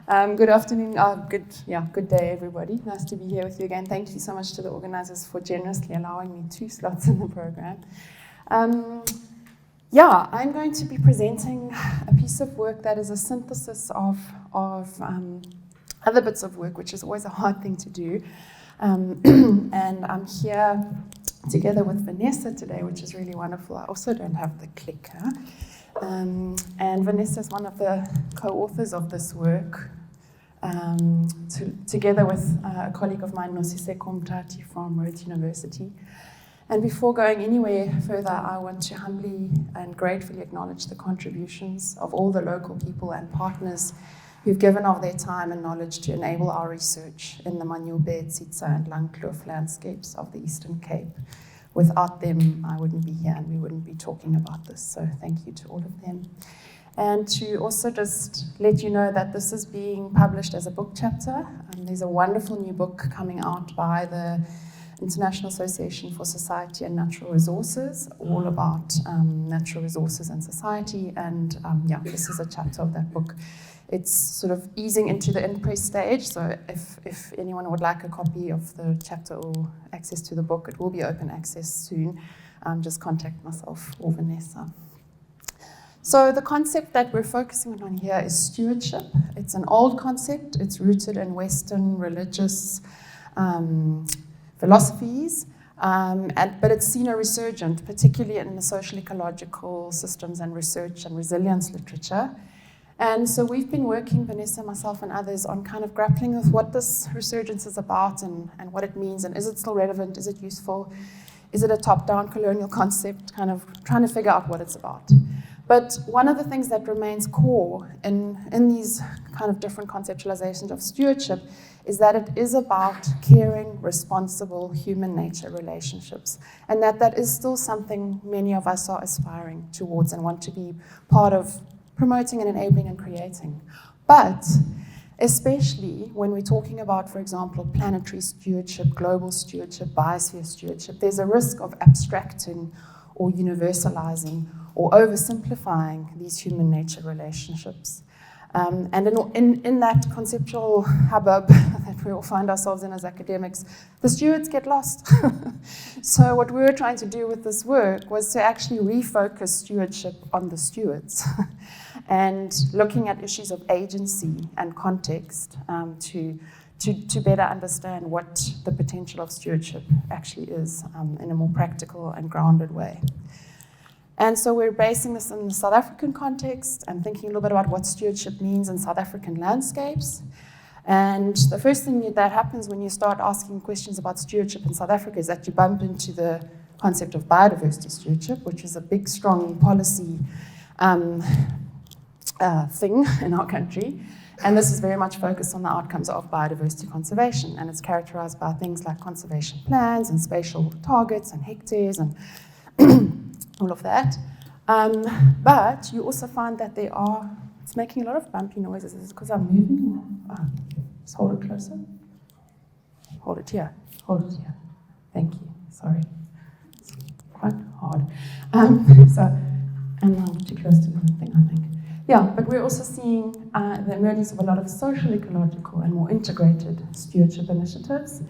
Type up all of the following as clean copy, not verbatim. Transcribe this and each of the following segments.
Good afternoon, good day, everybody. Nice to be here with you again. Thank you so much to the organizers for generously allowing me 2 slots in the program. I'm going to be presenting a piece of work that is a synthesis of other bits of work, which is always a hard thing to do. And I'm here together with Vanessa today, which is really wonderful. I also don't have the clicker. And Vanessa is one of the co-authors of this work, together with a colleague of mine, 𝐵𝐚𝐺𝐵 from Rhodes University. And before going anywhere further, I want to humbly and gratefully acknowledge the contributions of all the local people and partners who've given of their time and knowledge to enable our research in the 𝐷𝐸𝐻𝐵𝐻𝐶𝐻 and 𝐌𝐞𝐞 landscapes of the Eastern Cape. Without them, I wouldn't be here and we wouldn't be talking about this. So thank you to all of them. And to also just let you know that this is being published as a book chapter. There's a wonderful new book coming out by the International Association for Society and Natural Resources, all about natural resources and society. And this is a chapter of that book. It's sort of easing into the in-press stage, so if anyone would like a copy of the chapter or access to the book, it will be open access soon. Just contact myself or Vanessa. So the concept that we're focusing on here is stewardship. It's an old concept. It's rooted in Western religious philosophies, but it's seen a resurgence, particularly in the social ecological systems and research and resilience literature. And so we've been working, Vanessa, myself, and others, on kind of grappling with what this resurgence is about and what it means, and is it still relevant, is it useful, is it a top-down colonial concept, kind of trying to figure out what it's about. But one of the things that remains core in these kind of different conceptualizations of stewardship is that it is about caring, responsible human nature relationships, and that is still something many of us are aspiring towards and want to be part of promoting and enabling and creating. But especially when we're talking about, for example, planetary stewardship, global stewardship, biosphere stewardship, there's a risk of abstracting or universalizing or oversimplifying these human nature relationships. And in that conceptual hubbub that we all find ourselves in as academics, the stewards get lost. So what we were trying to do with this work was to actually refocus stewardship on the stewards and looking at issues of agency and context to better understand what the potential of stewardship actually is in a more practical and grounded way. And so we're basing this in the South African context and thinking a little bit about what stewardship means in South African landscapes. And the first thing that happens when you start asking questions about stewardship in South Africa is that you bump into the concept of biodiversity stewardship, which is a big, strong policy thing in our country. And this is very much focused on the outcomes of biodiversity conservation. And it's characterized by things like conservation plans and spatial targets and hectares and all of that. But you also find that it's making a lot of bumpy noises. Is it because I'm moving? Just hold it closer. Hold it here. Hold it here. Thank you. Sorry. It's quite hard. And I'm too close to the thing, I think. Yeah, but we're also seeing the emergence of a lot of social, ecological, and more integrated stewardship initiatives.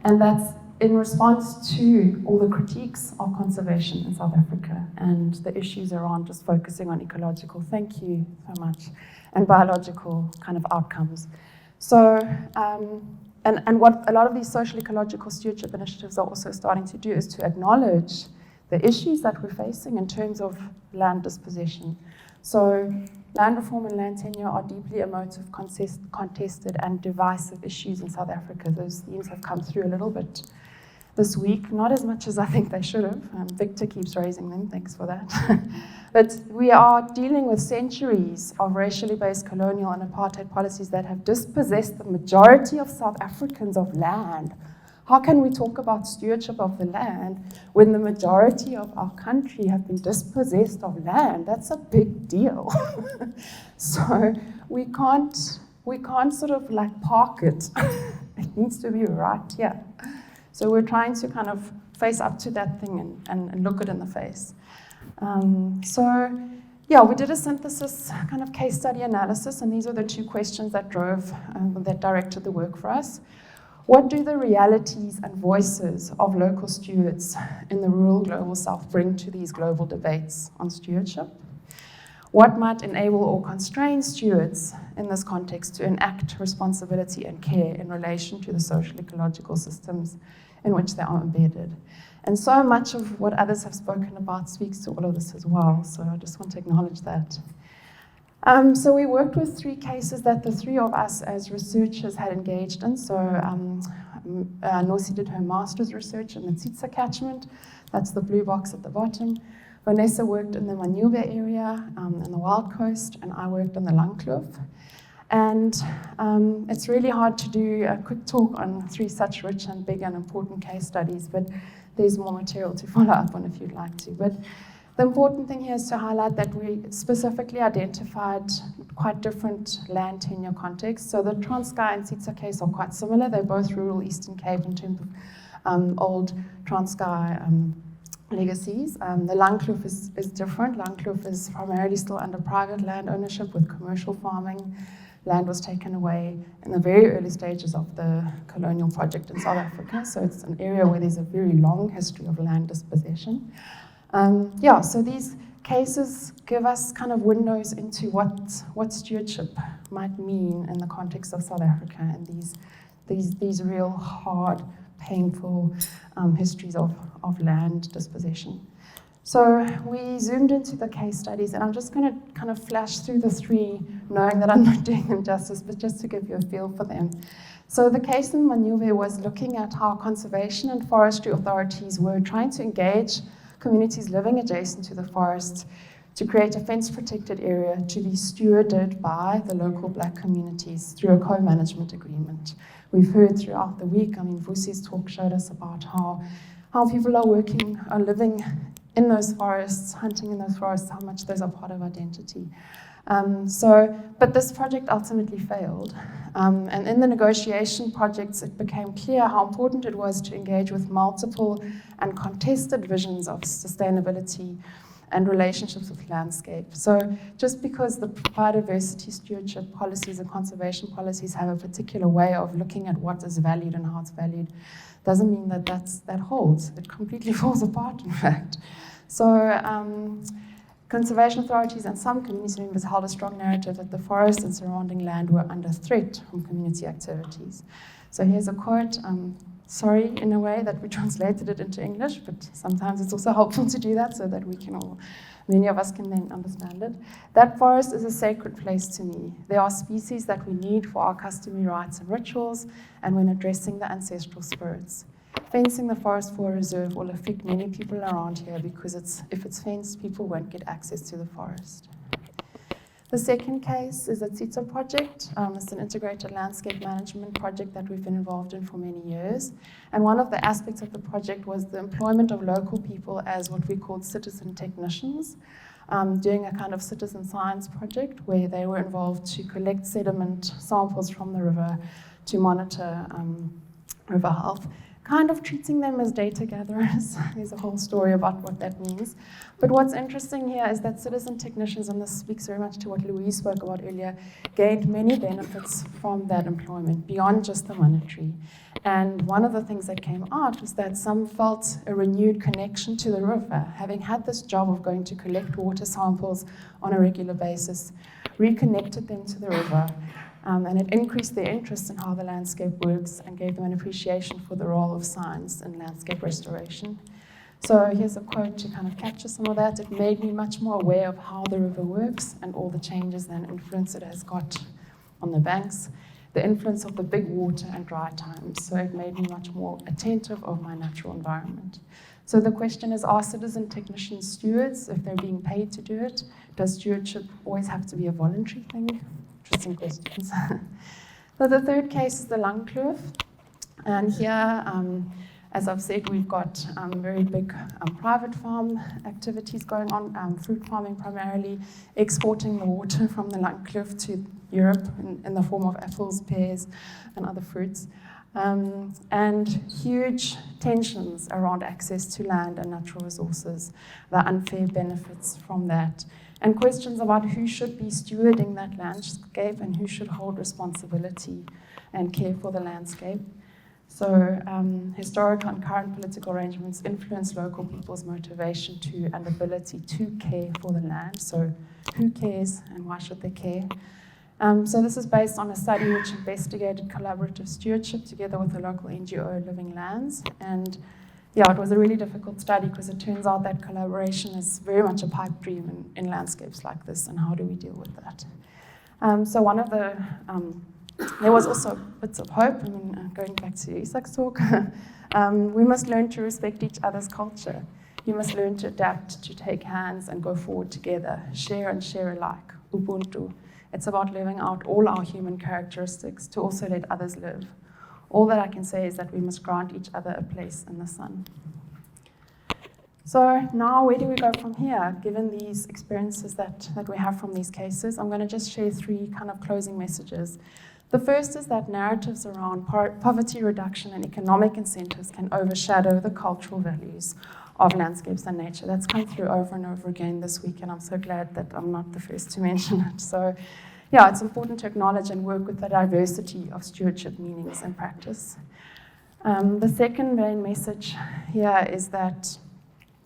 And that's in response to all the critiques of conservation in South Africa and the issues around just focusing on ecological, thank you so much, and biological kind of outcomes. So, and what a lot of these social ecological stewardship initiatives are also starting to do is to acknowledge the issues that we're facing in terms of land dispossession. So land reform and land tenure are deeply emotive, contested, and divisive issues in South Africa. Those themes have come through a little bit this week, not as much as I think they should have. Victor keeps raising them, thanks for that. But we are dealing with centuries of racially based colonial and apartheid policies that have dispossessed the majority of South Africans of land. How can we talk about stewardship of the land when the majority of our country have been dispossessed of land? That's a big deal. So we can't sort of like park it. It needs to be right here. So we're trying to kind of face up to that thing and look it in the face. So yeah, we did a synthesis kind of case study analysis, and these are the two questions that that directed the work for us. What do the realities and voices of local stewards in the rural global south bring to these global debates on stewardship? What might enable or constrain stewards in this context to enact responsibility and care in relation to the social ecological systems in which they are embedded? And so much of what others have spoken about speaks to all of this as well, so I just want to acknowledge that. So we worked with 3 cases that the 3 of us as researchers had engaged in. So Nosi did her master's research in the 𝐶𝐶 catchment, that's the blue box at the bottom. Vanessa worked in the 𝐵𝐴𝐿𝐽𝐵 area in the Wild Coast, and I worked in the 𝐷𝐿𝐽𝐵. And it's really hard to do a quick talk on 3 such rich and big and important case studies, but there's more material to follow up on if you'd like to. But the important thing here is to highlight that we specifically identified quite different land tenure contexts. So the Transkei and 𝐶𝐶 case are quite similar. They're both rural Eastern Cape in terms of old Transkei legacies. The 𝐷𝐿𝐽𝐵 is different. 𝐷𝐿𝐽𝐵 is primarily still under private land ownership with commercial farming. Land was taken away in the very early stages of the colonial project in South Africa. So it's an area where there's a very long history of land dispossession. So these cases give us kind of windows into what stewardship might mean in the context of South Africa and these real hard, painful histories of land dispossession. So we zoomed into the case studies, and I'm just going to kind of flash through the 3, knowing that I'm not doing them justice, but just to give you a feel for them. So the case in 𝐵𝐴𝐿𝐽𝐵 was looking at how conservation and forestry authorities were trying to engage communities living adjacent to the forest to create a fence-protected area to be stewarded by the local Black communities through a co-management agreement. We've heard throughout the week, Vusi's talk showed us about how people are living in those forests, hunting in those forests, how much those are part of identity. But this project ultimately failed. And in the negotiation projects, it became clear how important it was to engage with multiple and contested visions of sustainability and relationships with landscape. So just because the biodiversity stewardship policies and conservation policies have a particular way of looking at what is valued and how it's valued, doesn't mean that that holds. It completely falls apart, in fact. So conservation authorities and some community members held a strong narrative that the forest and surrounding land were under threat from community activities. So here's a quote. Sorry, in a way, that we translated it into English, but sometimes it's also helpful to do that so that many of us can then understand it. That forest is a sacred place to me. There are species that we need for our customary rites and rituals, and when addressing the ancestral spirits. Fencing the forest for a reserve will affect many people around here because if it's fenced, people won't get access to the forest. The second case is the 𝐶𝐶 project. It's an integrated landscape management project that we've been involved in for many years. And one of the aspects of the project was the employment of local people as what we called citizen technicians, doing a kind of citizen science project where they were involved to collect sediment samples from the river to monitor river health, kind of treating them as data gatherers. There's a whole story about what that means. But what's interesting here is that citizen technicians, and this speaks very much to what Louise spoke about earlier, gained many benefits from that employment beyond just the monetary. And one of the things that came out was that some felt a renewed connection to the river, having had this job of going to collect water samples on a regular basis, reconnected them to the river. And it increased their interest in how the landscape works and gave them an appreciation for the role of science in landscape restoration. So here's a quote to kind of capture some of that. It made me much more aware of how the river works and all the changes and influence it has got on the banks, the influence of the big water and dry times. So it made me much more attentive of my natural environment. So the question is, are citizen technicians stewards if they're being paid to do it? Does stewardship always have to be a voluntary thing? Interesting questions. So the third case is the 𝐷𝐿𝐽𝐵. And here, as I've said, we've got very big private farm activities going on, fruit farming primarily, exporting the water from the 𝐷𝐿𝐽𝐵 to Europe in the form of apples, pears, and other fruits. And huge tensions around access to land and natural resources, the unfair benefits from that, and questions about who should be stewarding that landscape and who should hold responsibility and care for the landscape. So historical and current political arrangements influence local people's motivation to and ability to care for the land. So who cares and why should they care? So this is based on a study which investigated collaborative stewardship together with a local NGO, Living Lands. And yeah, it was a really difficult study because it turns out that collaboration is very much a pipe dream in landscapes like this, and how do we deal with that? So one of the there was also bits of hope. I mean, going back to Isaac's talk, we must learn to respect each other's culture. You must learn to adapt, to take hands and go forward together, share and share alike, Ubuntu. It's about living out all our human characteristics to also let others live. All that I can say is that we must grant each other a place in the sun. So now where do we go from here, given these experiences that we have from these cases? I'm going to just share 3 kind of closing messages. The first is that narratives around poverty reduction and economic incentives can overshadow the cultural values of landscapes and nature. That's come through over and over again this week, and I'm so glad that I'm not the first to mention it. So yeah, it's important to acknowledge and work with the diversity of stewardship meanings and practice. The second main message here is that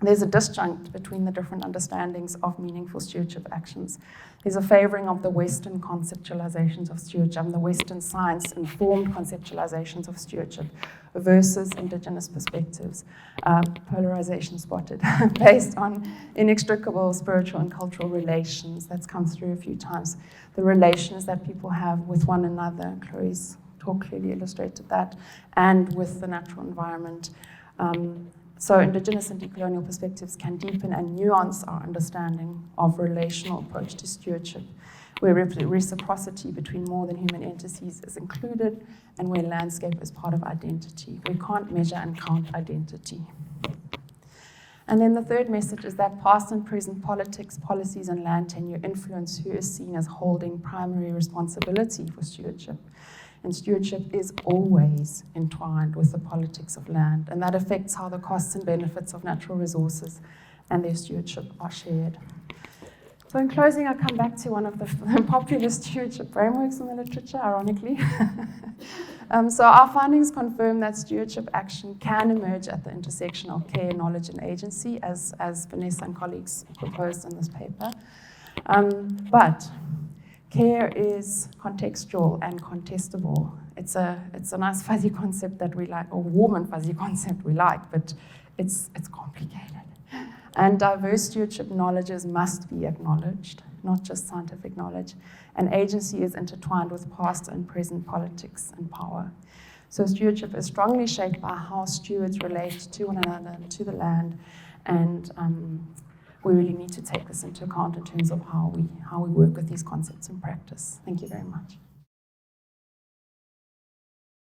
there's a disjunct between the different understandings of meaningful stewardship actions. There's a favoring of the Western conceptualizations of stewardship, the Western science-informed conceptualizations of stewardship versus Indigenous perspectives, polarization spotted, based on inextricable spiritual and cultural relations. That's come through a few times. The relations that people have with one another, Chloe's talk clearly illustrated that, and with the natural environment. So Indigenous and decolonial perspectives can deepen and nuance our understanding of relational approach to stewardship, where reciprocity between more than human entities is included, and where landscape is part of identity. We can't measure and count identity. And then the third message is that past and present politics, policies, and land tenure influence who is seen as holding primary responsibility for stewardship. And stewardship is always entwined with the politics of land, and that affects how the costs and benefits of natural resources and their stewardship are shared. So in closing, I come back to one of the popular stewardship frameworks in the literature, ironically. So our findings confirm that stewardship action can emerge at the intersection of care, knowledge, and agency, as Vanessa and colleagues proposed in this paper. But care is contextual and contestable. It's a nice fuzzy concept that we like, or warm and fuzzy concept we like, but it's complicated. And diverse stewardship knowledges must be acknowledged, not just scientific knowledge. And agency is intertwined with past and present politics and power. So stewardship is strongly shaped by how stewards relate to one another and to the land, and we really need to take this into account in terms of how we work with these concepts in practice. Thank you very much.